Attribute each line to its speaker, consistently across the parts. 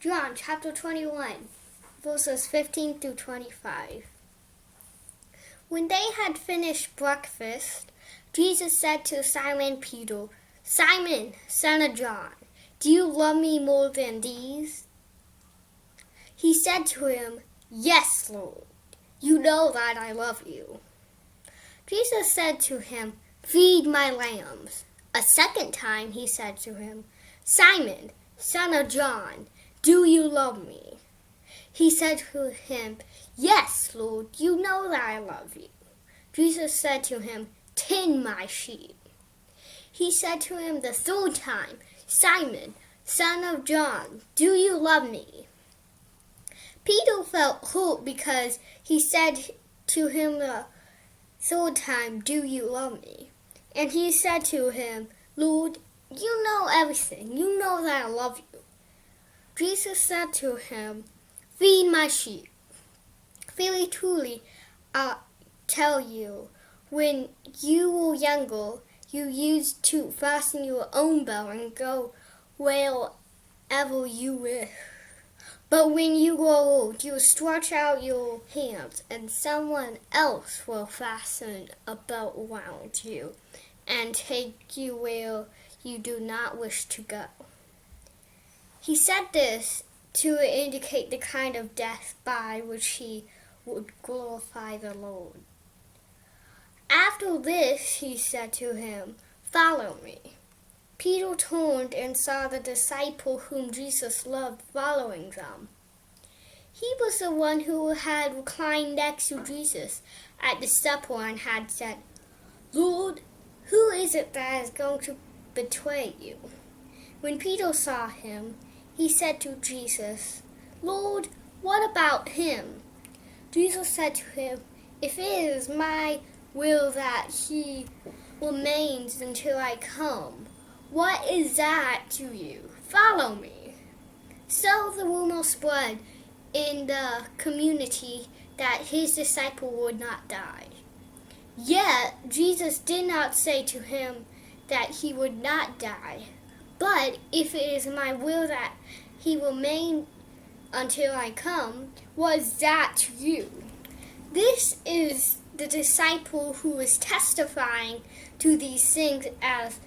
Speaker 1: John chapter 21, verses 15 through 25. When they had finished breakfast, Jesus said to Simon Peter, "Simon, son of John, do you love me more than these?" He said to him, "Yes, Lord, you know that I love you." Jesus said to him, "Feed my lambs." A second time he said to him, "Simon, son of John, do you love me?" He said to him, "Yes, Lord, you know that I love you." Jesus said to him, "Tend my sheep." He said to him the third time, "Simon, son of John, do you love me?" Peter felt hurt because he said to him the third time, "Do you love me?" And he said to him, "Lord, you know everything. You know that I love you." Jesus said to him, "Feed my sheep. Very truly, I tell you, when you were younger, you used to fasten your own belt and go wherever you wish. But when you grow old, you will stretch out your hands, and someone else will fasten a belt around you and take you where you do not wish to go." He said this to indicate the kind of death by which he would glorify the Lord. After this, he said to him, "Follow me." Peter turned and saw the disciple whom Jesus loved following them. He was the one who had reclined next to Jesus at the supper and had said, "Lord, who is it that is going to betray you?" When Peter saw him, he said to Jesus, "Lord, what about him?" Jesus said to him, "If it is my will that he remains until I come, what is that to you? Follow me." So the rumor spread in the community that his disciple would not die. Yet Jesus did not say to him that he would not die, but if it is my will that he remain until I come, what is that to you? This is the disciple who is testifying to these things as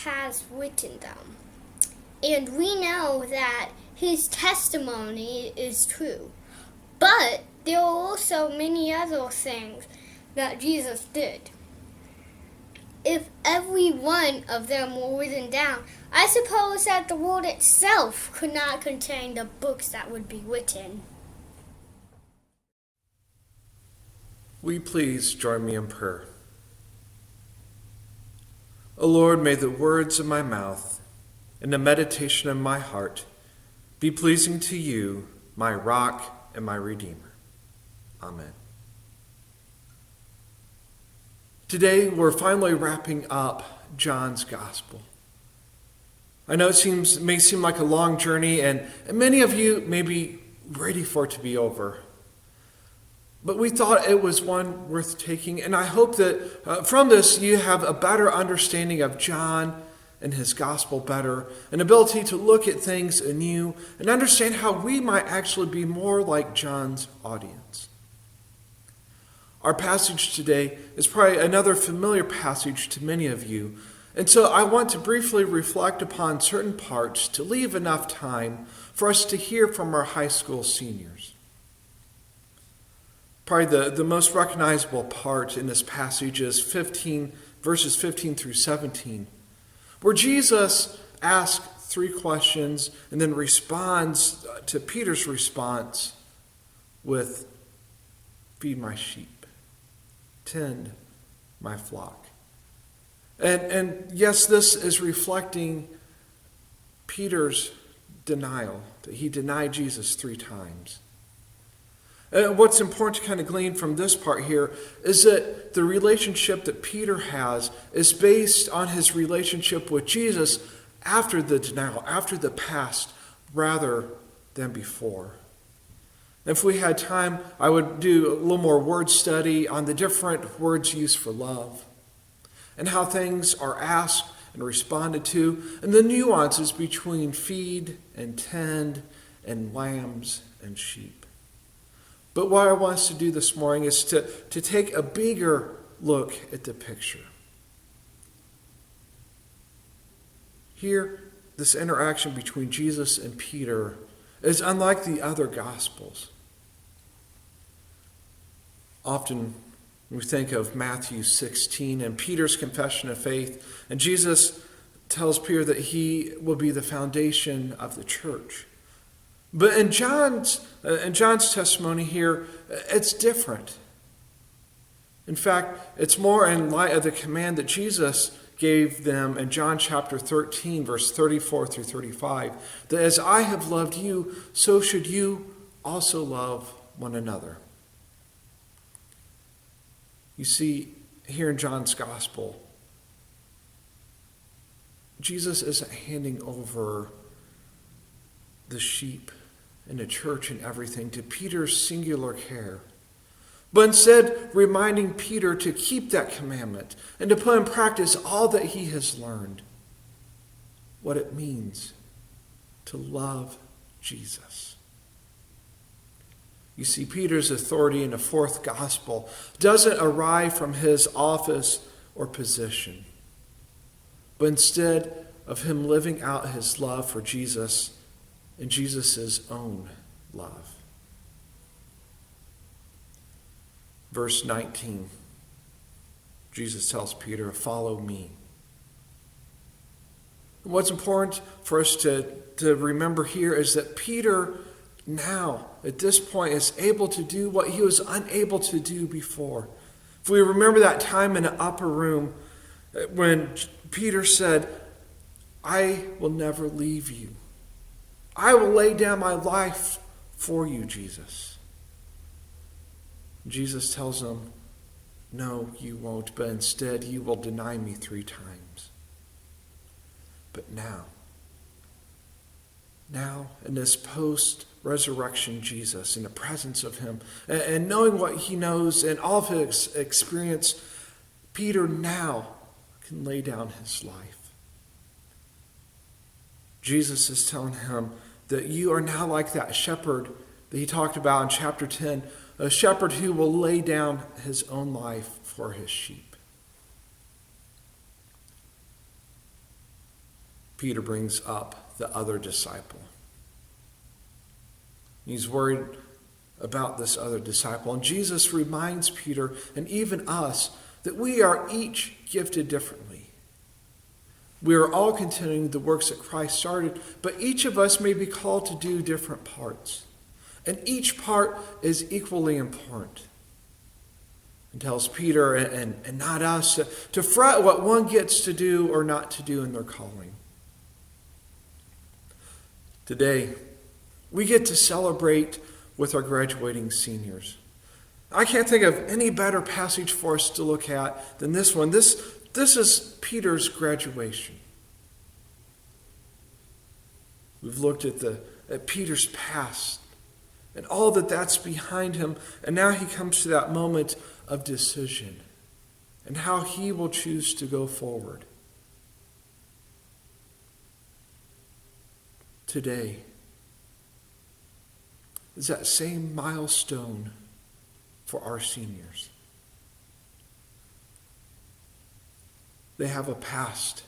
Speaker 1: has written them. And we know that his testimony is true. But there are also many other things that Jesus did. If every one of them were written down, I suppose that the world itself could not contain the books that would be written.
Speaker 2: Will you please join me in prayer? O Lord, may the words of my mouth and the meditation of my heart be pleasing to you, my rock and my redeemer. Amen. Today, we're finally wrapping up John's Gospel. I know it may seem like a long journey, and many of you may be ready for it to be over. But we thought it was one worth taking, and I hope that from this you have a better understanding of John and his gospel better, an ability to look at things anew and understand how we might actually be more like John's audience. Our passage today is probably another familiar passage to many of you, and so I want to briefly reflect upon certain parts to leave enough time for us to hear from our high school seniors. Probably the most recognizable part in this passage is verses 15 through 17, where Jesus asks three questions and then responds to Peter's response with, "Feed my sheep, tend my flock." And yes, this is reflecting Peter's denial, that he denied Jesus 3 times. What's important to kind of glean from this part here is that the relationship that Peter has is based on his relationship with Jesus after the denial, after the past, rather than before. If we had time, I would do a little more word study on the different words used for love and how things are asked and responded to, and the nuances between feed and tend and lambs and sheep. But what I want us to do this morning is to take a bigger look at the picture. Here, this interaction between Jesus and Peter is unlike the other Gospels. Often we think of Matthew 16 and Peter's confession of faith, and Jesus tells Peter that he will be the foundation of the church. But in John's testimony here, it's different. In fact, it's more in light of the command that Jesus gave them in John chapter 13, verse 34 through 35, that as I have loved you, so should you also love one another. You see, here in John's gospel, Jesus isn't handing over the sheep and the church and everything to Peter's singular care, but instead reminding Peter to keep that commandment and to put in practice all that he has learned, what it means to love Jesus. You see, Peter's authority in the fourth gospel doesn't arrive from his office or position, but instead of him living out his love for Jesus and Jesus' own love. Verse 19, Jesus tells Peter, follow me. What's important for us to remember here is that Peter now, at this point, is able to do what he was unable to do before. If we remember that time in the upper room when Peter said, I will never leave you. I will lay down my life for you, Jesus. Jesus tells him, no, you won't, but instead you will deny me 3 times. But now in this post-resurrection Jesus, in the presence of him, and knowing what he knows and all of his experience, Peter now can lay down his life. Jesus is telling him that you are now like that shepherd that he talked about in chapter 10, a shepherd who will lay down his own life for his sheep. Peter brings up the other disciple. He's worried about this other disciple. And Jesus reminds Peter and even us that we are each gifted differently. We are all continuing the works that Christ started, but each of us may be called to do different parts. And each part is equally important. And tells Peter and not us to fret what one gets to do or not to do in their calling. Today, we get to celebrate with our graduating seniors. I can't think of any better passage for us to look at than this one. This is Peter's graduation. We've looked at Peter's past and all that's behind him, and now he comes to that moment of decision and how he will choose to go forward. Today is that same milestone for our seniors. They have a past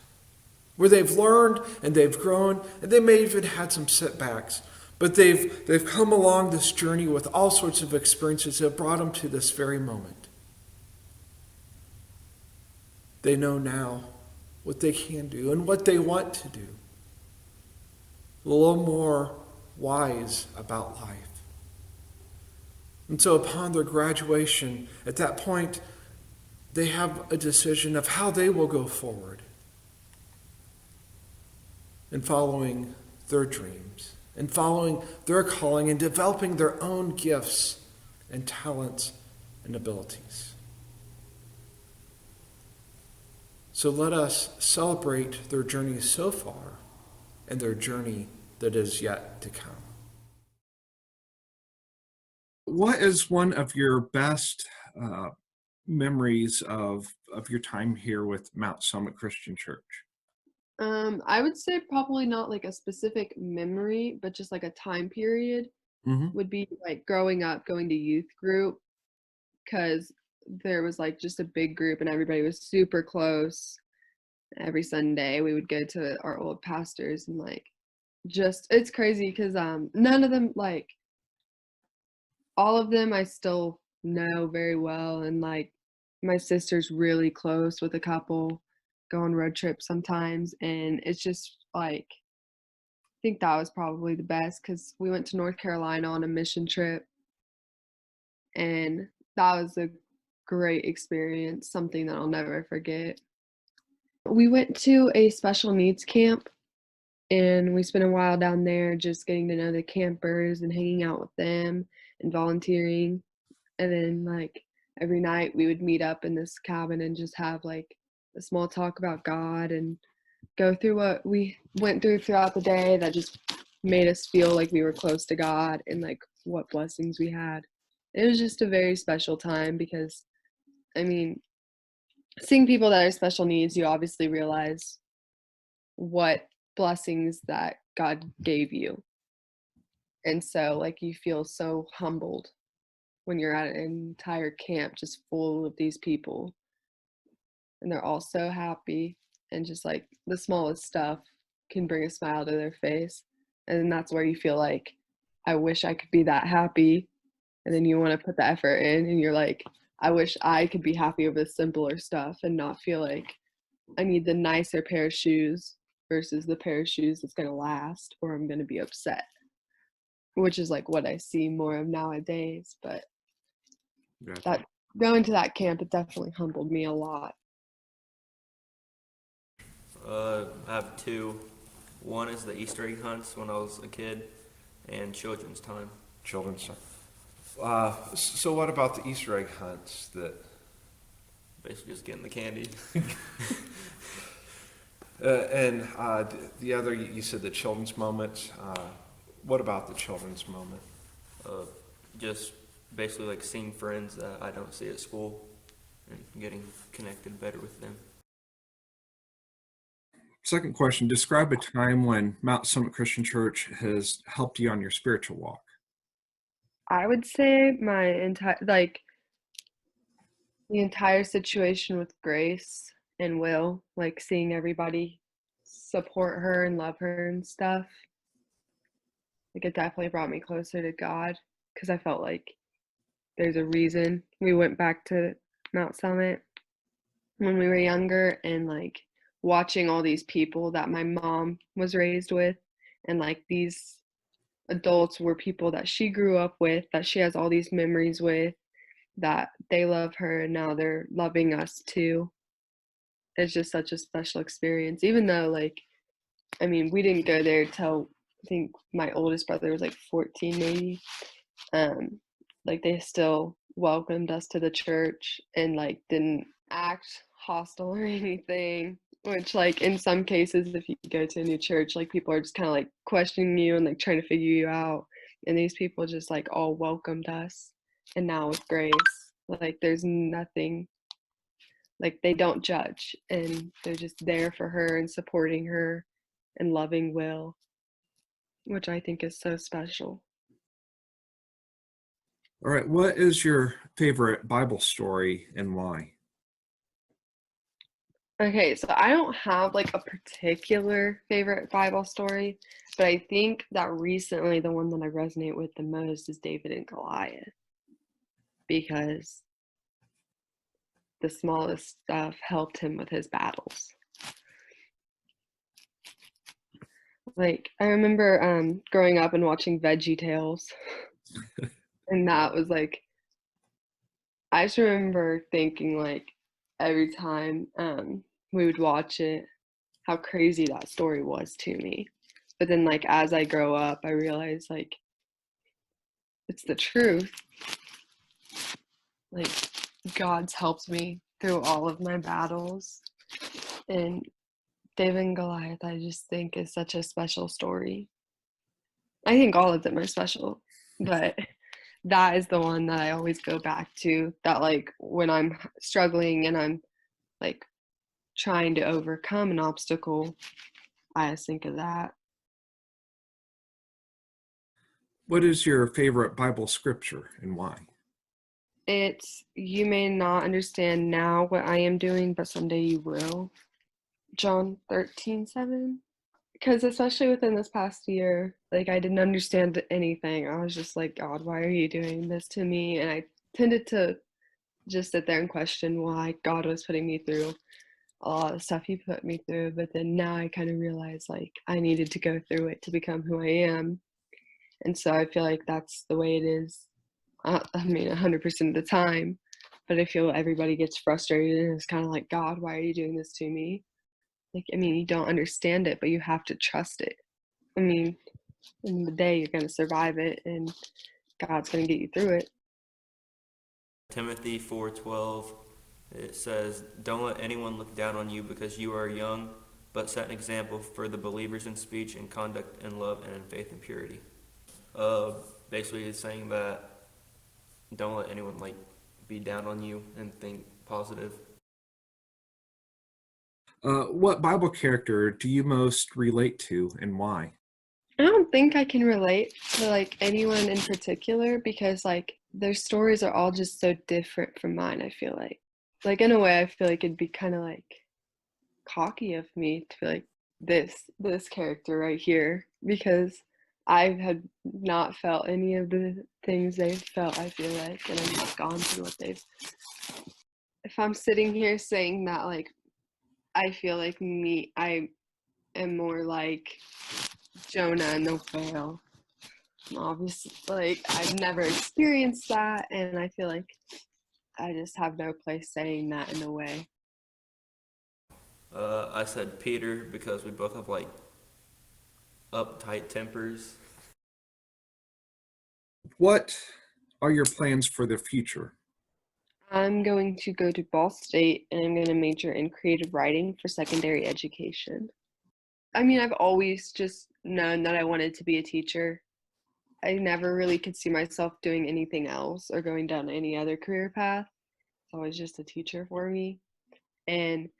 Speaker 2: where they've learned and they've grown, and they may even had some setbacks, but they've come along this journey with all sorts of experiences that have brought them to this very moment. They know now what they can do and what they want to do. A little more wise about life. And so upon their graduation, at that point, they have a decision of how they will go forward in following their dreams, and following their calling, and developing their own gifts and talents and abilities. So let us celebrate their journey so far and their journey that is yet to come. What is one of your best memories of your time here with Mount Summit Christian Church?
Speaker 3: I would say probably not like a specific memory, but just like a time period
Speaker 2: Mm-hmm.
Speaker 3: would be like growing up, going to youth group, because there was like just a big group and everybody was super close. Every Sunday we would go to our old pastors and like just it's crazy because none of them like all of them I still know very well, and like my sister's really close with a couple, go on road trips sometimes, and it's just like I think that was probably the best because we went to North Carolina on a mission trip, and that was a great experience, something that I'll never forget. We went to a special needs camp and we spent a while down there just getting to know the campers and hanging out with them and volunteering. And then like every night we would meet up in this cabin and just have like a small talk about God and go through what we went through throughout the day that just made us feel like we were close to God and like what blessings we had. It was just a very special time because I mean, seeing people that are special needs, you obviously realize what blessings that God gave you. And so like you feel so humbled when you're at an entire camp just full of these people and they're all so happy, and just like the smallest stuff can bring a smile to their face. And then that's where you feel like I wish I could be that happy. And then you want to put the effort in and you're like, I wish I could be happy over the simpler stuff and not feel like I need the nicer pair of shoes versus the pair of shoes that's going to last or I'm going to be upset, which is like what I see more of nowadays. But
Speaker 2: Gotcha.
Speaker 3: that going to that camp, it definitely humbled me a lot.
Speaker 4: I have two. One is the Easter egg hunts when I was a kid, and children's time.
Speaker 2: Children's. So what about the Easter egg hunts? That
Speaker 4: Basically just getting the candy.
Speaker 2: and the other, you said the children's moment. What about the children's moment?
Speaker 4: Just basically like seeing friends that I don't see at school and getting connected better with them.
Speaker 2: Second question, describe a time when Mount Summit Christian Church has helped you on your spiritual walk.
Speaker 3: I would say my entire the entire situation with Grace and Will, like seeing everybody support her and love her and stuff. Like it definitely brought me closer to God because I felt like there's a reason we went back to Mount Summit when we were younger, and like watching all these people that my mom was raised with, and like these adults were people that she grew up with, that she has all these memories with, that they love her and now they're loving us too. It's just such a special experience, even though like I mean we didn't go there till I think my oldest brother was like 14 maybe. Like they still welcomed us to the church and like didn't act hostile or anything, which like in some cases if you go to a new church, like people are just kind of like questioning you and like trying to figure you out, and these people just like all welcomed us. And now with Grace, like there's nothing, like they don't judge and they're just there for her and supporting her and loving Will, which I think is so special.
Speaker 2: All right, what is your favorite Bible story and why?
Speaker 3: Okay, so I don't have like a particular favorite Bible story, but I think that recently the one that I resonate with the most is David and Goliath, because the smallest stuff helped him with his battles. Like I remember growing up and watching Veggie Tales, and that was like I just remember thinking like every time we would watch it, how crazy that story was to me. But then like as I grow up, I realize like it's the truth. Like God's helped me through all of my battles. And David and Goliath, I just think is such a special story. I think all of them are special, but that is the one that I always go back to, that like when I'm struggling and I'm like trying to overcome an obstacle, I just think of that.
Speaker 2: What is your favorite Bible scripture and why?
Speaker 3: It's, you may not understand now what I am doing, but someday you will. John 13:7. Because especially within this past year, like I didn't understand anything. I was just like, God, why are you doing this to me? And I tended to just sit there and question why God was putting me through a lot of stuff he put me through. But then now I kind of realize like I needed to go through it to become who I am. And so I feel like that's the way it is. I mean, 100% of the time. But I feel everybody gets frustrated and it's kind of like, God, why are you doing this to me? Like, I mean, you don't understand it, but you have to trust it. I mean, in the day, you're going to survive it and God's going to get you through it.
Speaker 4: Timothy 4:12, it says, "Don't let anyone look down on you because you are young, but set an example for the believers in speech and conduct and love and in faith and purity." Basically, it's saying that don't let anyone like be down on you and think positive.
Speaker 2: What Bible character do you most relate to and why?
Speaker 3: I don't think I can relate to like anyone in particular because like their stories are all just so different from mine, I feel like. Like in a way I feel like it'd be kind of like cocky of me to be like this character right here because I had not felt any of the things they've felt, I feel like, and I've just gone through what they've. If I'm sitting here saying that like I feel like I am more like Jonah and the whale. Obviously, like I've never experienced that, and I feel like I just have no place saying that in a way.
Speaker 4: I said Peter because we both have like uptight tempers.
Speaker 2: What are your plans for the future?
Speaker 3: I'm going to go to Ball State, and I'm going to major in creative writing for secondary education. I mean, I've always just known that I wanted to be a teacher. I never really could see myself doing anything else or going down any other career path. It's always just a teacher for me. And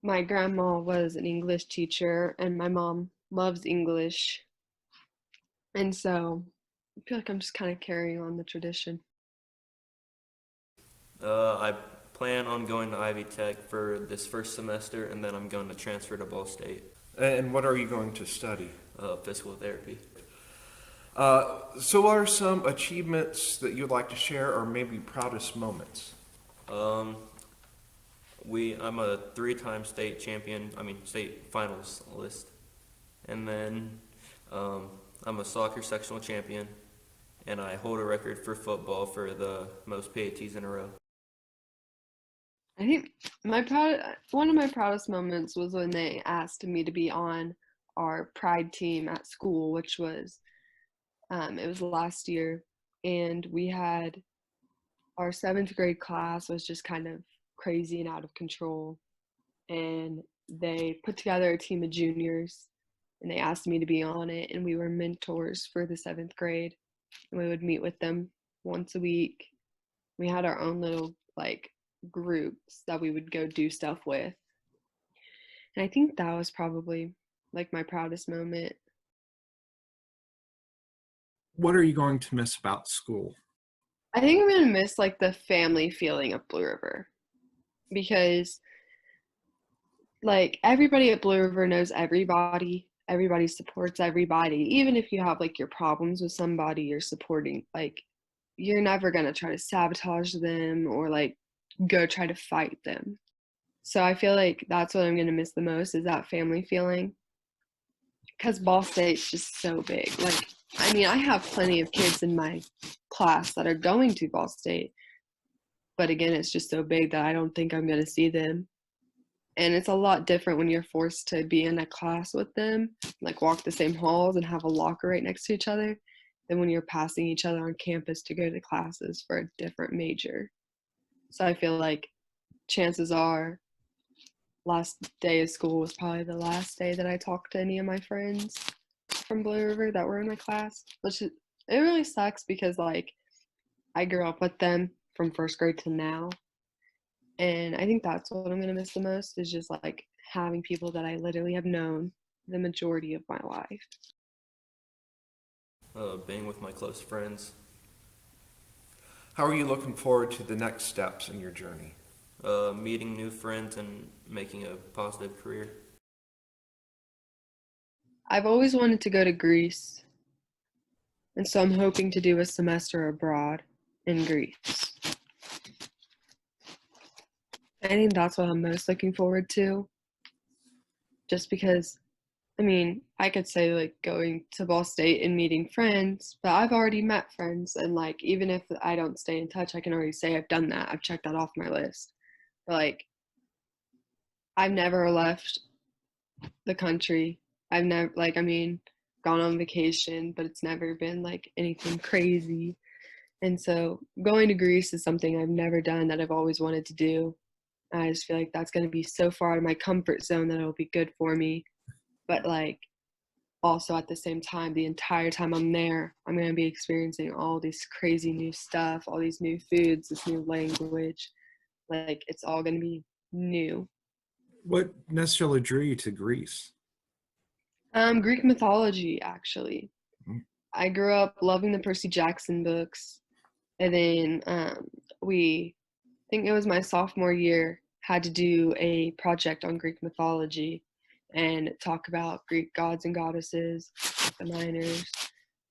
Speaker 3: my grandma was an English teacher, and my mom loves English. And so I feel like I'm just kind of carrying on the tradition.
Speaker 4: I plan on going to Ivy Tech for this first semester, and then I'm going to transfer to Ball State,
Speaker 2: And what are you going to study?
Speaker 4: physical therapy.
Speaker 2: So what are some achievements that you'd like to share or maybe proudest moments?
Speaker 4: Um, I'm a 3-time state champion, state finals list. And then I'm a soccer sectional champion, and I hold a record for football for the most PATs in a row.
Speaker 3: I think one of my proudest moments was when they asked me to be on our pride team at school, which was it was last year, and we had our 7th grade class was just kind of crazy and out of control, and they put together a team of juniors, and they asked me to be on it, and we were mentors for the 7th grade, and we would meet with them once a week. We had our own little like groups that we would go do stuff with. And I think that was probably like my proudest moment.
Speaker 2: What are you going to miss about school?
Speaker 3: I think I'm going to miss like the family feeling of Blue River because like everybody at Blue River knows everybody. Everybody supports everybody. Even if you have like your problems with somebody you're supporting, like you're never going to try to sabotage them or like go try to fight them. So I feel like that's what I'm going to miss the most is that family feeling. Because Ball State's just so big. Like, I mean, I have plenty of kids in my class that are going to Ball State. But again, it's just so big that I don't think I'm going to see them. And it's a lot different when you're forced to be in a class with them, like walk the same halls and have a locker right next to each other, than when you're passing each other on campus to go to classes for a different major. So I feel like chances are last day of school was probably the last day that I talked to any of my friends from Blue River that were in my class, which it really sucks because like I grew up with them from 1st grade to now. And I think that's what I'm going to miss the most is just like having people that I literally have known the majority of my life.
Speaker 4: Being with my close friends.
Speaker 2: How are you looking forward to the next steps in your journey?
Speaker 4: Meeting new friends and making a positive career.
Speaker 3: I've always wanted to go to Greece, and so I'm hoping to do a semester abroad in Greece. I think that's what I'm most looking forward to, just because, I mean, I could say like going to Ball State and meeting friends, but I've already met friends, and like even if I don't stay in touch, I can already say I've done that. I've checked that off my list. But like I've never left the country. I've never gone on vacation, but it's never been like anything crazy. And so going to Greece is something I've never done that I've always wanted to do. I just feel like that's going to be so far out of my comfort zone that it'll be good for me. But like also at the same time, the entire time I'm there, I'm going to be experiencing all this crazy new stuff, all these new foods, this new language. Like it's all going to be new.
Speaker 2: What necessarily drew you to Greece?
Speaker 3: Greek mythology, actually.
Speaker 2: Mhm.
Speaker 3: I grew up loving the Percy Jackson books. And then we, I think it was my sophomore year, had to do a project on Greek mythology and talk about Greek gods and goddesses, the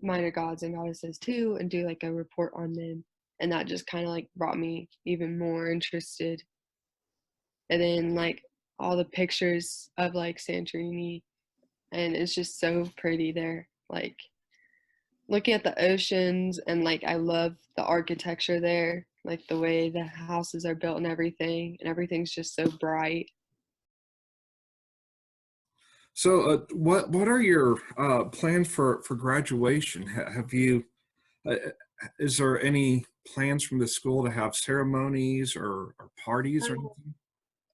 Speaker 3: minor gods and goddesses too, and do like a report on them. And that just kind of like brought me even more interested. And then like all the pictures of like Santorini, and it's just so pretty there. Like looking at the oceans, and like I love the architecture there, like the way the houses are built and everything's just so bright.
Speaker 2: So, what are your plans for graduation? Have you? Uh, is there any plans from the school to have ceremonies or parties or
Speaker 3: Um,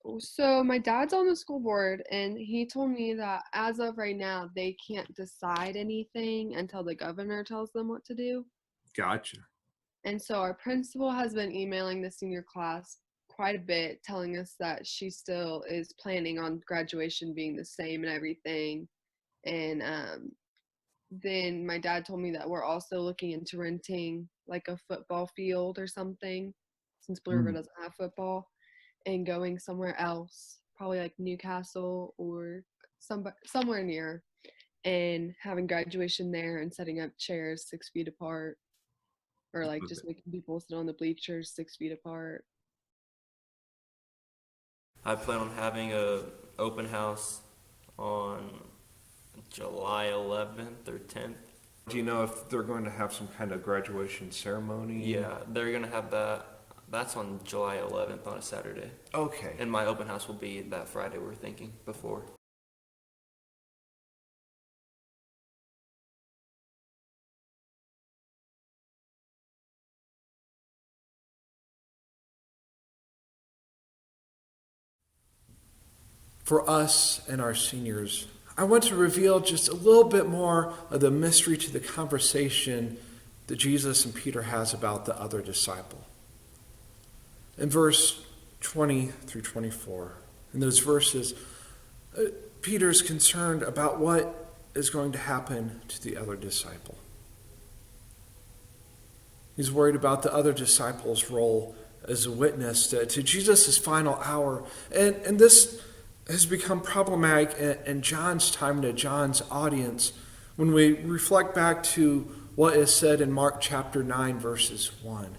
Speaker 2: anything?
Speaker 3: so my dad's on the school board, and he told me that as of right now they can't decide anything until the governor tells them what to do.
Speaker 2: Gotcha.
Speaker 3: And so our principal has been emailing the senior class quite a bit, telling us that she still is planning on graduation being the same and everything. And then my dad told me that we're also looking into renting like a football field or something, since Blue River
Speaker 2: Mm.
Speaker 3: doesn't have football, and going somewhere else, probably like Newcastle or somewhere near, and having graduation there and setting up chairs 6 feet apart, or like just making people sit on the bleachers 6 feet apart.
Speaker 4: I plan on having a open house on July 11th or 10th.
Speaker 2: Do you know if they're going to have some kind of graduation ceremony?
Speaker 4: Yeah, they're gonna have that. That's on July 11th on a Saturday.
Speaker 2: Okay.
Speaker 4: And my open house will be that Friday we're thinking before.
Speaker 2: For us and our seniors, I want to reveal just a little bit more of the mystery to the conversation that Jesus and Peter has about the other disciple. In verse 20 through 24, in those verses, Peter's concerned about what is going to happen to the other disciple. He's worried about the other disciple's role as a witness to Jesus' final hour. And this has become problematic in John's time and to John's audience when we reflect back to what is said in Mark chapter 9, verses 1,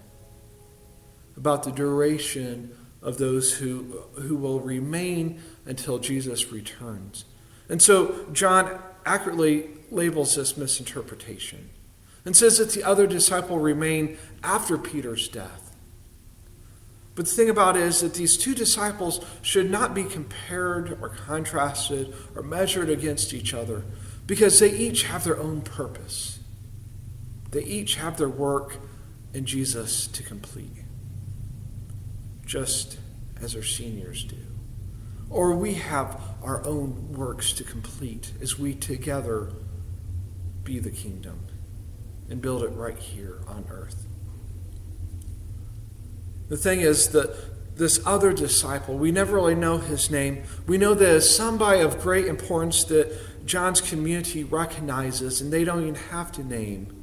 Speaker 2: about the duration of those who will remain until Jesus returns. And so John accurately labels this misinterpretation and says that the other disciple remained after Peter's death. But the thing about it is that these two disciples should not be compared or contrasted or measured against each other, because they each have their own purpose. They each have their work in Jesus to complete, just as our seniors do. Or we have our own works to complete as we together be the kingdom and build it right here on earth. The thing is that this other disciple, we never really know his name. We know that it's somebody of great importance that John's community recognizes, and they don't even have to name.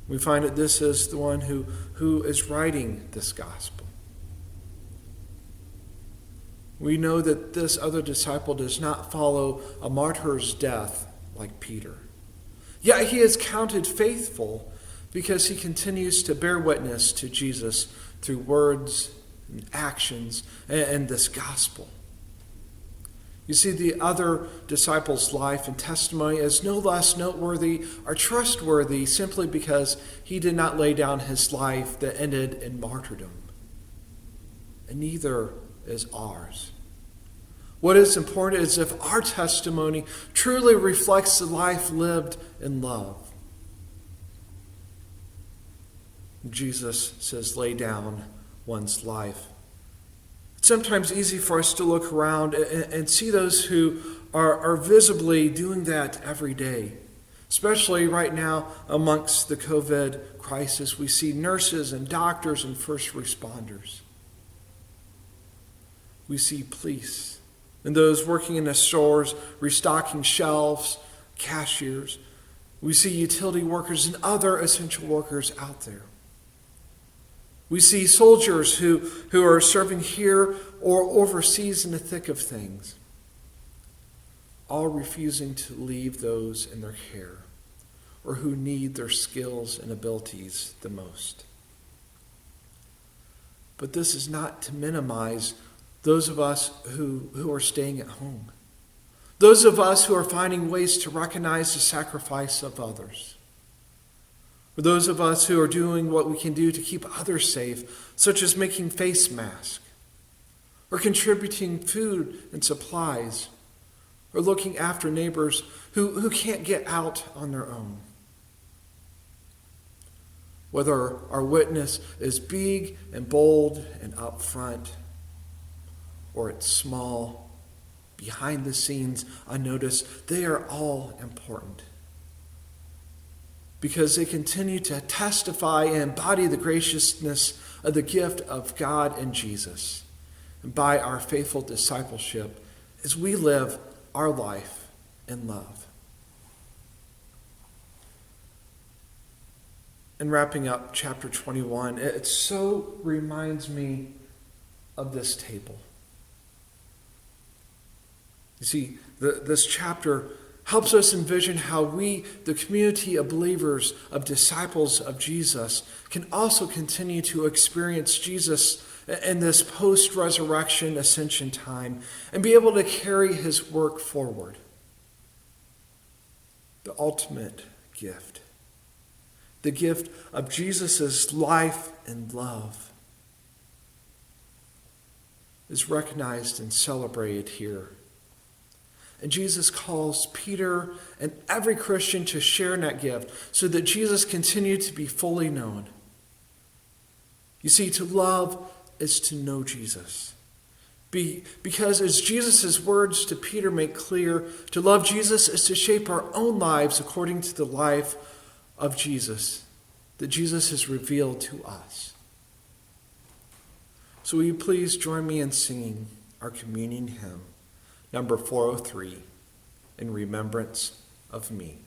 Speaker 2: We find that this is the one who is writing this gospel. We know that this other disciple does not follow a martyr's death like Peter. Yet he is counted faithful because he continues to bear witness to Jesus through words and actions and this gospel. You see, the other disciple's life and testimony is no less noteworthy or trustworthy simply because he did not lay down his life that ended in martyrdom. And neither is ours. What is important is if our testimony truly reflects the life lived in love. Jesus says, lay down one's life. It's sometimes easy for us to look around and see those who are visibly doing that every day. Especially right now amongst the COVID crisis, we see nurses and doctors and first responders. We see police and those working in the stores, restocking shelves, cashiers. We see utility workers and other essential workers out there. We see soldiers who are serving here or overseas in the thick of things, all refusing to leave those in their care or who need their skills and abilities the most. But this is not to minimize those of us who are staying at home, those of us who are finding ways to recognize the sacrifice of others. For those of us who are doing what we can do to keep others safe, such as making face masks, or contributing food and supplies, or looking after neighbors who can't get out on their own. Whether our witness is big and bold and upfront, or it's small, behind the scenes, unnoticed, they are all important. Because they continue to testify and embody the graciousness of the gift of God and Jesus. And by our faithful discipleship, as we live our life in love. And wrapping up chapter 21, it so reminds me of this table. You see, this chapter helps us envision how we, the community of believers, of disciples of Jesus, can also continue to experience Jesus in this post-resurrection ascension time and be able to carry his work forward. The ultimate gift. The gift of Jesus' life and love is recognized and celebrated here. And Jesus calls Peter and every Christian to share in that gift so that Jesus continued to be fully known. You see, to love is to know Jesus. Because as Jesus' words to Peter make clear, to love Jesus is to shape our own lives according to the life of Jesus that Jesus has revealed to us. So will you please join me in singing our communion hymn, number 403, in remembrance of me.